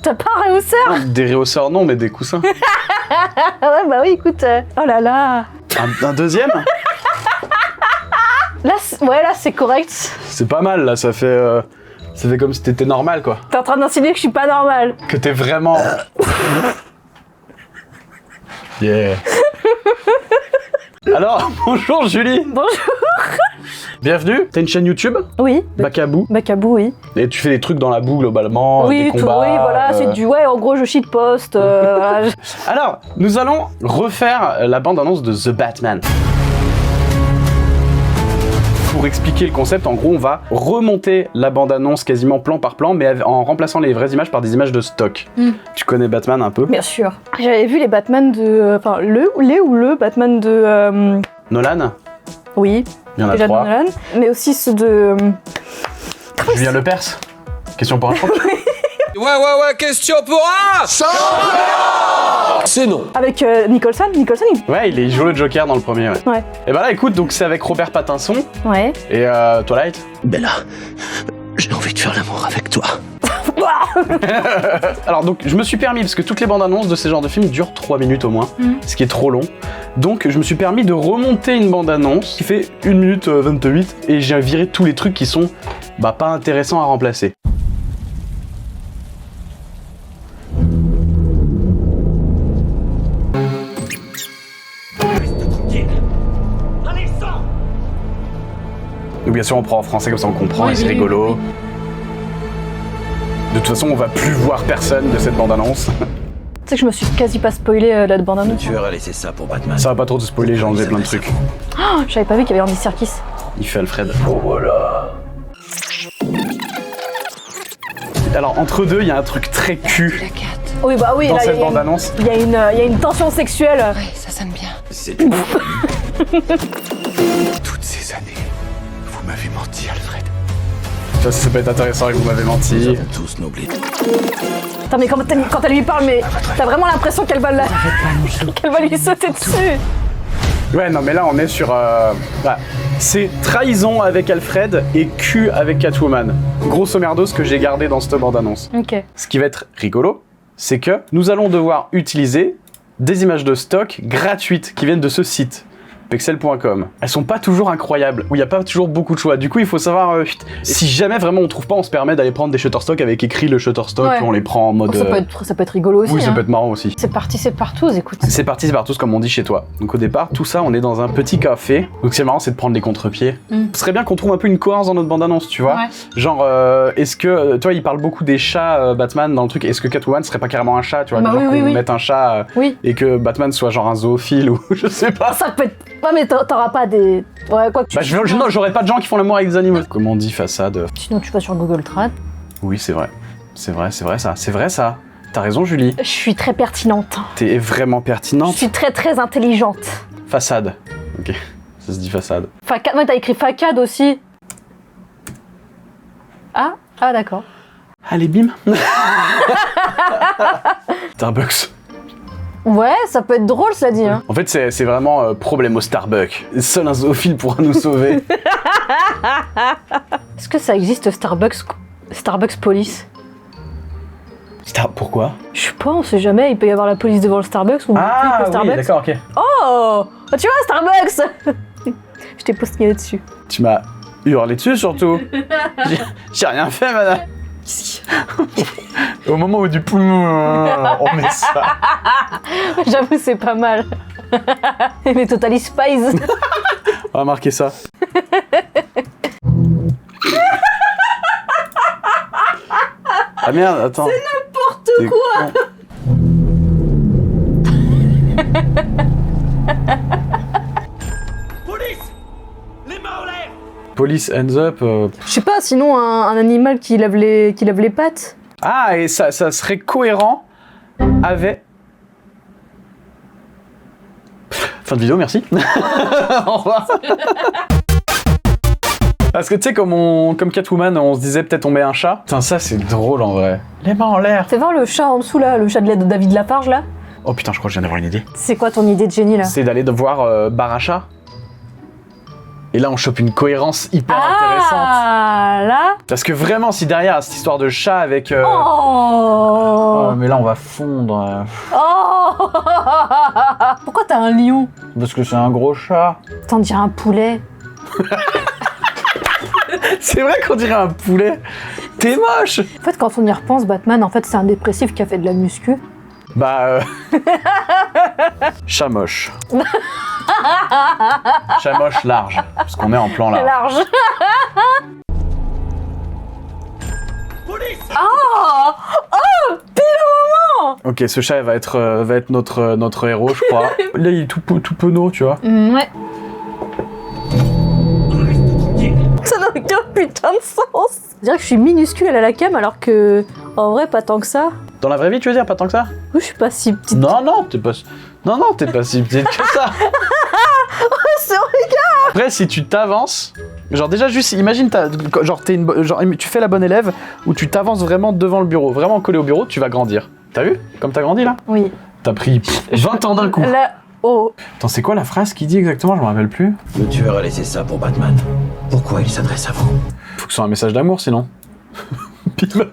T'as pas un réhausseur? Non, des réhausseurs non, mais des coussins. Ouais, bah oui, écoute. Oh là là. Un deuxième? Là, là, c'est correct. C'est pas mal, là, ça fait comme si t'étais normal, quoi. T'es en train d'insinuer que je suis pas normale. Que t'es vraiment... Yeah. Alors, bonjour Julie. Bonjour. Bienvenue. T'as une chaîne YouTube? Oui. Bacabou. Bacabou, oui. Et tu fais des trucs dans la boue, globalement, Oui, des combats. oui, voilà, c'est du... Ouais, en gros, je shitpost. Voilà. Alors, nous allons refaire la bande-annonce de The Batman. Pour expliquer le concept, en gros, on va remonter la bande-annonce quasiment plan par plan, mais en remplaçant les vraies images par des images de stock. Tu connais Batman un peu? Bien sûr. J'avais vu les Batman de... Enfin, le Batman de... Nolan? Oui. Il y en a déjà de 3. Nolan, mais aussi ceux de... Julien Lepers? Question pour un choc? Ouais, question pour un! C'est non. Avec Nicholson. Nicholson, il... Ouais, il joue le Joker dans le premier, ouais. Ouais. Et bah là, écoute, donc c'est avec Robert Pattinson Ouais. et Twilight. Bella, j'ai envie de faire l'amour avec toi. Alors donc, je me suis permis, parce que toutes les bandes annonces de ces genres de films durent 3 minutes au moins, ce qui est trop long. Donc je me suis permis de remonter une bande annonce qui fait 1 minute 28 et j'ai viré tous les trucs qui sont pas intéressants à remplacer. Donc bien sûr on prend en français comme ça on comprend et c'est rigolo. Oui. De toute façon on va plus voir personne de cette bande annonce. Tu sais que je me suis quasi pas spoilé la bande annonce. Tu aurais laissé ça pour Batman. Ça va pas trop te spoiler, j'ai enlevé plein de trucs. Oh, j'avais pas vu qu'il y avait Andy Serkis. Il fait Alfred. Oh voilà. Alors entre deux, il y a un truc très cul Oui, bah oui, dans là, cette bande-annonce. il y a une tension sexuelle. Ouais, ça sonne bien. C'est toutes ces années, vous m'avez menti, Alfred. Ça peut être intéressant et vous m'avez menti. Nous avons tous nos blés. Attends, mais quand elle lui parle, mais t'as vraiment l'impression qu'elle va qu'elle va lui sauter dessus. Ouais, non mais là on est sur... c'est trahison avec Alfred et cul avec Catwoman. Grosso merdo ce que j'ai gardé dans cette bande-annonce. Ok. Ce qui va être rigolo, c'est que nous allons devoir utiliser des images de stock gratuites qui viennent de ce site. Pexel.com. Elles sont pas toujours incroyables, où il n'y a pas toujours beaucoup de choix. Du coup, il faut savoir, si jamais vraiment on trouve pas, on se permet d'aller prendre des Shutterstock avec écrit le Shutterstock, Ouais. on les prend en mode... Ça peut être rigolo aussi. Oui, ça hein. peut être marrant aussi. C'est parti, c'est partout, écoute. C'est parti, c'est partout, comme on dit chez toi. Donc au départ, tout ça, on est dans un petit café. Donc c'est marrant, c'est de prendre les contre-pieds. Ce serait bien qu'on trouve un peu une cohérence dans notre bande-annonce, tu vois. Ouais. Genre, est-ce que... toi, il parle beaucoup des chats Batman dans le truc. Est-ce que Catwoman serait pas carrément un chat, tu vois? Bah Genre oui, qu'on oui. mette un chat Oui. et que Batman soit genre un zoophile ou je sais pas. Ça peut être... Ouais, mais t'auras pas des... Ouais, quoi que tu... Non, j'aurais pas de gens qui font l'amour avec des animaux. Comment on dit façade? Sinon, tu vas sur Google Trad. Oui, c'est vrai. C'est vrai ça. C'est vrai ça. T'as raison, Julie. Je suis très pertinente. T'es vraiment Je pertinente. suis très intelligente. Façade. Ok. Ça se dit façade. Facade... Ouais, t'as écrit facade aussi. Ah, d'accord. Allez, bim. Starbucks. Ouais, ça peut être drôle, cela dit. Hein. En fait, c'est vraiment problème au Starbucks. Seul un zoophile pourra nous sauver. Est-ce que ça existe Starbucks Police? Pourquoi? Je sais pas, on sait jamais, il peut y avoir la police devant le Starbucks ou Ah, le Starbucks. oui, d'accord, ok. Oh, tu vois, Starbucks. Je t'ai postillé dessus. Tu m'as hurlé dessus, surtout. J'ai rien fait, madame. Au moment où du poumon, on met ça. J'avoue, c'est pas mal. Les Totally Spies. On va marquer ça. Ah merde, attends. C'est n'importe quoi. Police! Les mains en l'air! Police hands up. Je sais pas, sinon un animal qui lève les pattes. Ah, et ça serait cohérent avec... Fin de vidéo, merci. Au revoir. Parce que tu sais, comme Catwoman, on se disait peut-être on met un chat. Putain, ça c'est drôle en vrai. Les mains en l'air. Fais voir le chat en dessous là, le chat de David Lafarge là. Oh putain, je crois que je viens d'avoir une idée. C'est quoi ton idée de génie là? C'est d'aller voir Baracha. Et là, on chope une cohérence hyper intéressante. Ah là. Parce que vraiment, si derrière, cette histoire de chat avec... Oh. mais là on va fondre. Oh Pourquoi t'as un lion? Parce que c'est un gros chat. T'en dirais un poulet. C'est vrai qu'on dirait un poulet. T'es moche. En fait, quand on y repense, Batman, en fait, c'est un dépressif qui a fait de la muscu. Bah... Chat moche. Chat moche large. Parce qu'on est en plan large. Large. Oh Oh pile au moment. Ok, ce chat va être notre héros, je crois. Là, il est tout penaud, tu vois. Ouais. Ça n'a aucun putain de sens. Je dirais que je suis minuscule à la cam alors que, en vrai, pas tant que ça. Dans la vraie vie, tu veux dire, pas tant que ça? Oui, je suis pas si petite. Non, t'es pas si petite que ça. C'est horrible. Après, si tu t'avances, genre déjà juste, imagine, tu fais la bonne élève où tu t'avances vraiment devant le bureau, vraiment collé au bureau, tu vas grandir. T'as vu? Comme t'as grandi là? Oui. T'as pris 20 ans d'un coup. Là, oh. Attends, c'est quoi la phrase qu'il dit exactement? Je me rappelle plus. Le tueur a laissé ça pour Batman. Pourquoi il s'adresse à vous? Faut que ce soit un message d'amour sinon. Be my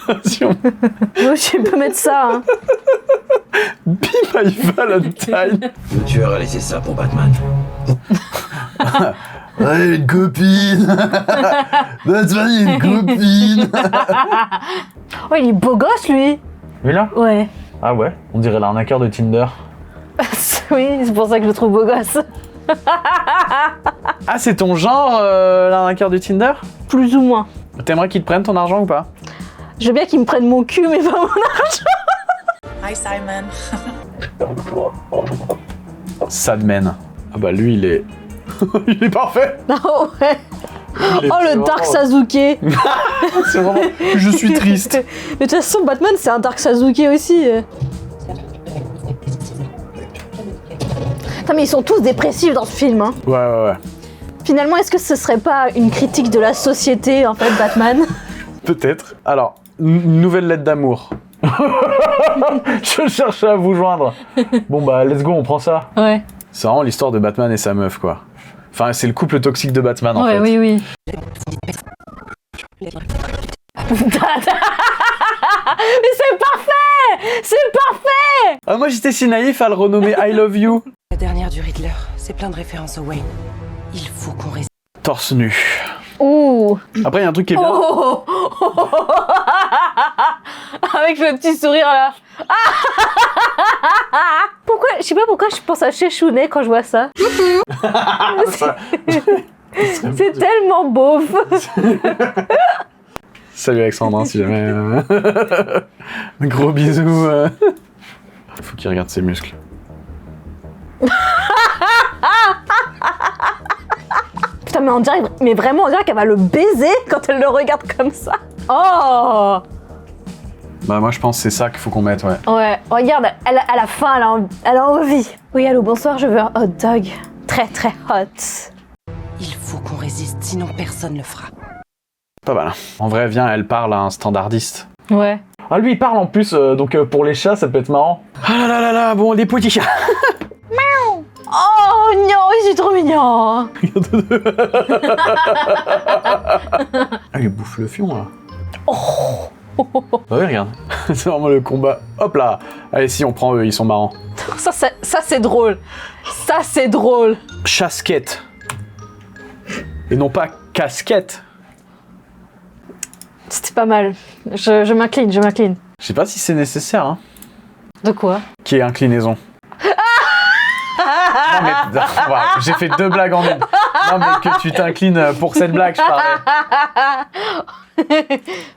Moi, je peux mettre ça. Hein. Be my Valentine. Le tueur a laissé ça pour Batman. Ouais, une copine. Batman, il a une copine. Oh, il est beau gosse, lui. Lui là? Ouais. Ah ouais, on dirait l'arnaqueur de Tinder. Oui, c'est pour ça que je le trouve beau gosse. Ah, c'est ton genre, l'arnaqueur de Tinder? Plus ou moins. T'aimerais qu'il te prenne ton argent ou pas? Je veux bien qu'il me prenne mon cul, mais pas mon argent. Hi Simon. Sadman. Ah bah lui, il est... il est parfait. Oh ouais. Il est Oh, le vraiment- Dark Sasuke. C'est vraiment... Je suis triste. Mais de toute façon, Batman, c'est un Dark Sasuke aussi. Putain, mais ils sont tous dépressifs dans ce film. Hein. Ouais. Finalement, est-ce que ce serait pas une critique de la société, en fait, Batman? Peut-être. Alors, nouvelle lettre d'amour. Je cherchais à vous joindre. Bon bah, let's go, on prend ça. Ouais. C'est vraiment l'histoire de Batman et sa meuf, quoi. Enfin, c'est le couple toxique de Batman, en Ouais, fait. oui. Mais c'est parfait! C'est parfait! Ah, moi, j'étais si naïf à le renommer I Love You. La dernière du Riddler, c'est plein de références au Wayne. Il faut qu'on résiste. Torse nu. Ouh! Après, il y a un truc qui est bien. Oh. Avec le petit sourire là. Pourquoi? Je sais pas pourquoi je pense à Chechounet quand je vois ça. C'est tellement beauf. Salut Alexandre, hein, si jamais... Un gros bisou. Faut qu'il regarde ses muscles. Putain, mais on dirait, mais vraiment, on dirait qu'elle va le baiser quand elle le regarde comme ça. Oh! Bah moi je pense que c'est ça qu'il faut qu'on mette, ouais. Ouais, regarde, à la fin, elle a envie. Oui, allô, bonsoir, je veux un hot dog. Très très hot. Il faut qu'on résiste, sinon personne le fera. Pas mal. En vrai, viens, elle parle à un standardiste. Ouais. Ah lui il parle en plus, donc pour les chats ça peut être marrant. Ah là là là, bon les petits chats. Oh non, il est trop mignon. Ah il bouffe le fion là. Bah oui regarde, c'est vraiment le combat. Hop là. Allez si on prend eux, ils sont marrants. Ça c'est drôle. Ça c'est drôle. Chasquette. Et non pas casquette. C'était pas mal. Je m'incline. Je sais pas si c'est nécessaire, hein. De quoi? Qui est inclinaison. Non mais voilà, j'ai fait 2 blagues en une. Non mais que tu t'inclines pour cette blague, je parlais.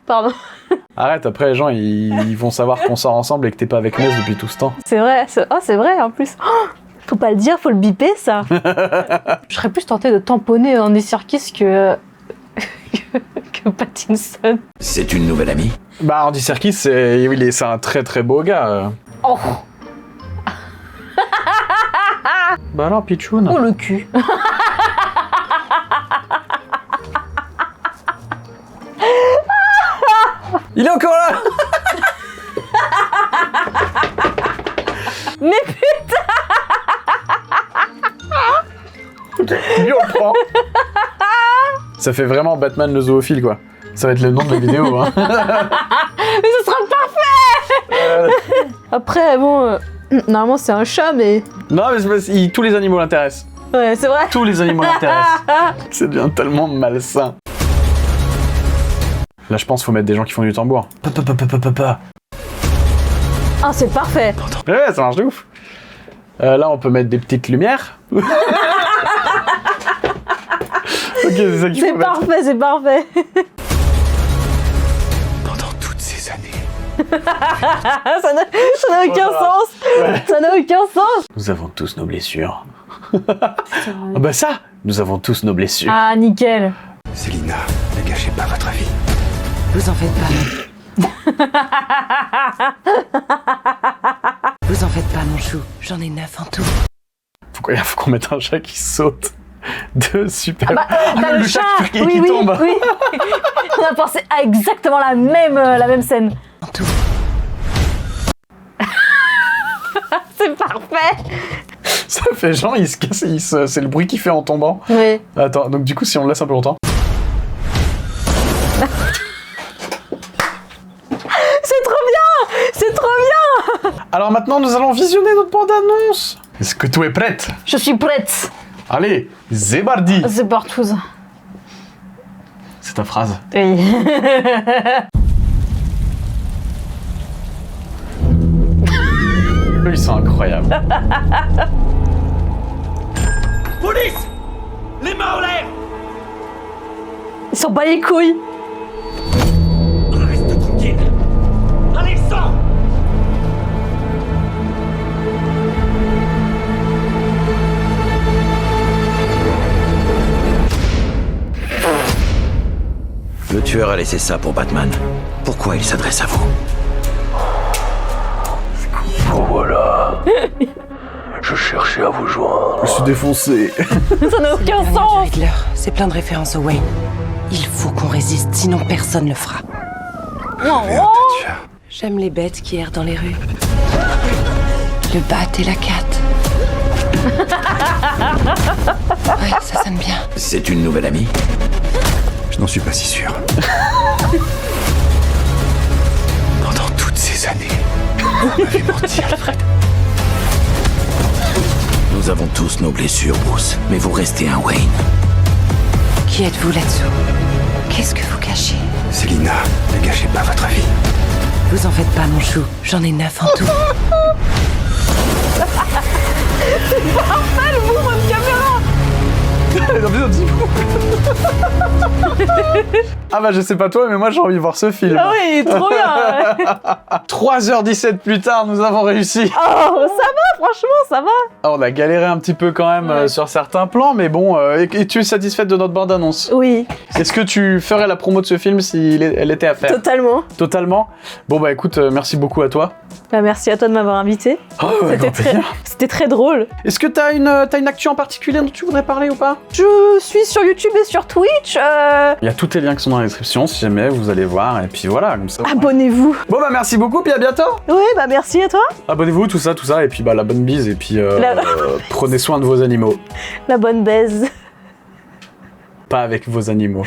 Pardon. Arrête, après les gens ils vont savoir qu'on sort ensemble et que t'es pas avec Ness depuis tout ce temps. C'est vrai. C'est vrai en plus. Oh, faut pas le dire, faut le biper ça. Je serais plus tentée de tamponner Andy Serkis que Pattinson. C'est une nouvelle amie? Bah Andy Serkis c'est un très très beau gars. Oh, Bah alors Pichoun. oh le cul. Il est encore là. Mais putain. Lui on le prend. Ça fait vraiment Batman le zoophile quoi. Ça va être le nom de la vidéo hein. Mais ce sera parfait. Après, bon, normalement c'est un chat, mais... Non, mais tous les animaux l'intéressent. Ouais, c'est vrai. Tous les animaux l'intéressent. Ça devient tellement malsain. Là, je pense qu'il faut mettre des gens qui font du tambour. Ah, c'est parfait. Ouais, ça marche de ouf. Là, on peut mettre des petites lumières. Ok, c'est ça qu'il faut C'est mettre. parfait, c'est parfait. Pendant toutes ces années, Ça n'a aucun sens. Ça n'a aucun sens. Nous avons tous nos blessures. Ah bah ça, nous avons tous nos blessures. Ah, nickel. Célina, ne gâchez pas votre vie. Vous en faites pas. Vous en faites pas, mon chou. J'en ai 9 en tout. Faut qu'on mette un chat qui saute de super. T'as le chat. qui Oui, tombe. oui. On a pensé à exactement la même scène. En tout. C'est parfait. Ça fait genre, il se casse, c'est le bruit qu'il fait en tombant. Oui. Attends, donc du coup, si on le laisse un peu longtemps. C'est trop bien. C'est trop bien. Alors maintenant, nous allons visionner notre bande-annonce. Est-ce que tout est prête? Je suis prête. Allez, Zébardi. C'est partout. C'est ta phrase. Oui. Eux, ils sont incroyables. Police! Les mains en l'air! Ils s'en bat les couilles. Reste tranquille! Allez, sors! Le tueur a laissé ça pour Batman. Pourquoi il s'adresse à vous? Voilà! Je cherchais à vous joindre. Je suis défoncé. Ça n'a aucun L'amour du sens. Riddler, c'est plein de références au Wayne. Il faut qu'on résiste, sinon personne le fera. J'aime les bêtes qui errent dans les rues. Le bat et la cat. Ouais, ça sonne bien. C'est une nouvelle amie? Je n'en suis pas si sûr. Pendant toutes ces années, vous m'avez menti, Alfred. Nous avons tous nos blessures, Bruce, mais vous restez un Wayne. Qui êtes-vous là-dessous? Qu'est-ce que vous cachez? Célina, ne gâchez pas votre vie. Vous en faites pas, mon chou. J'en ai 9 en tout. Parfait, le mouvement de caméra. Ah bah je sais pas toi, mais moi j'ai envie de voir ce film. Ah oui, il est trop bien. 3h17 plus tard, nous avons réussi. Oh, ça va, franchement, ça va. Ah, on a galéré un petit peu quand même Ouais. sur certains plans, mais bon, et tu es satisfaite de notre bande-annonce? Oui, Est-ce que tu ferais la promo de ce film si elle était à faire? totalement. Totalement. Bon bah écoute, merci beaucoup à toi. Bah, merci à toi de m'avoir invité. C'était très drôle. Est-ce que t'as une actu en particulier dont tu voudrais parler ou pas? Je suis sur YouTube et sur Twitch. Il y a tous les liens qui sont dans la description si jamais vous allez voir, et puis voilà, comme ça. Abonnez-vous. Bon bah merci beaucoup, puis à bientôt. Oui, bah merci à toi. Abonnez-vous, tout ça, et puis bah la bonne bise, et puis La- prenez soin de vos animaux. La bonne baise. Pas avec vos animaux.